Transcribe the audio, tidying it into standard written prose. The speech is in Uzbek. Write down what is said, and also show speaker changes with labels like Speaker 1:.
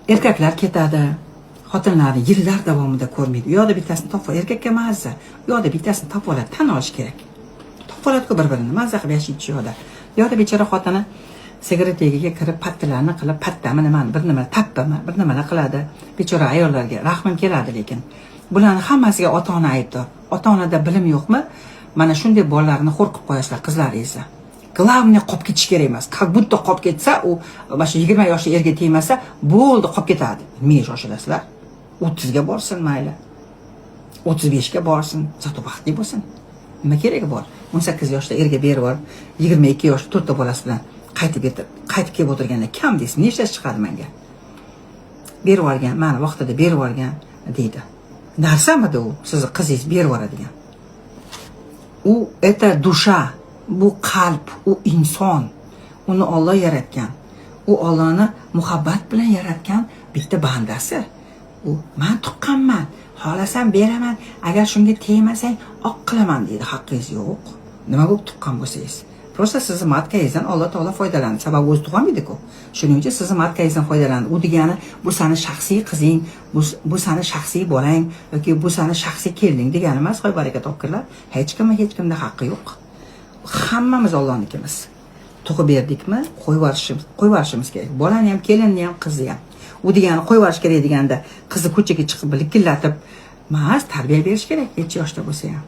Speaker 1: Erkaklar ketadi. Xotinlarni yillar davomida ko'rmaydi. U yoqda bittasini topib, erkakka mazza. U yoqda bittasini topib oladi, tan olish kerak. Topib oladi-ku bir-birini, mazza qilib yashaydi shu yoqda. U yoqda bechora xotini sigaret yegiga kirib pattilarni qilib, pattami nimani, bir nima tappami, bir nimalar qiladi. Bechora ayollarga rahmim keladi, lekin bularning hammasiga ota-ona aybdor. Ota-onada bilim yo'qmi? Mana shunday bolalarni qo'rqib qo'yasizlar, qizlaringizni. Главное qolib ketish kerak emas. Как будто qolib ketsa, u mana shu 20 yoshli erga tegmasa, bo'ldi, qolib ketadi. Nimaga shoshilasizlar? 30 ga borsin mayli. 35 ga borsin, zato baxtli bo'lsin. Nima keragi bor? 18 yoshda erga berib yubor, 22 yoshda 4 ta bolasi bilan qaytib kelib o'tirganda kam deysiz, nechtasi chiqadi menga? Berib yuborgan, mana vaqtida berib yuborgan deydi. Narsamidi u? Sizni qizingiz berib yuboradigan. U это душа, bu qalb, u inson. Uni Alloh yaratgan. U Allohni muhabbat bilan yaratgan bitta bandasi. U men tuqqanman, xohlasam beraman, agar shunga tegmasang oq qilaman deydi. Haqqingiz yo'q. Nima bo'lib tuqqan bo'lsangiz? Просто sizni matkangizdan Alloh taolo foydalandi. Sababi o'zi tug'anmaydi-ku. Shuning uchun sizni matkangizdan foydalandi. U degani bu seni shaxsiy qizing, bu seni shaxsiy bolang yoki bu seni shaxsiy kelining degani emas, qo'y baraka topkirlar. Hech kimda haqqi yo'q. Hammamiz Allohnikimiz. Tug'ib berdikmi, qo'yib yuborishimiz kerak. Bolani ham, kelinni ham, qizni ham. U degani qo'yib yuborish kerak deganda, qizni ko'chaga chiqib likillatib, mas tarbiya berish kerak, necha yoshda bo'lsa ham.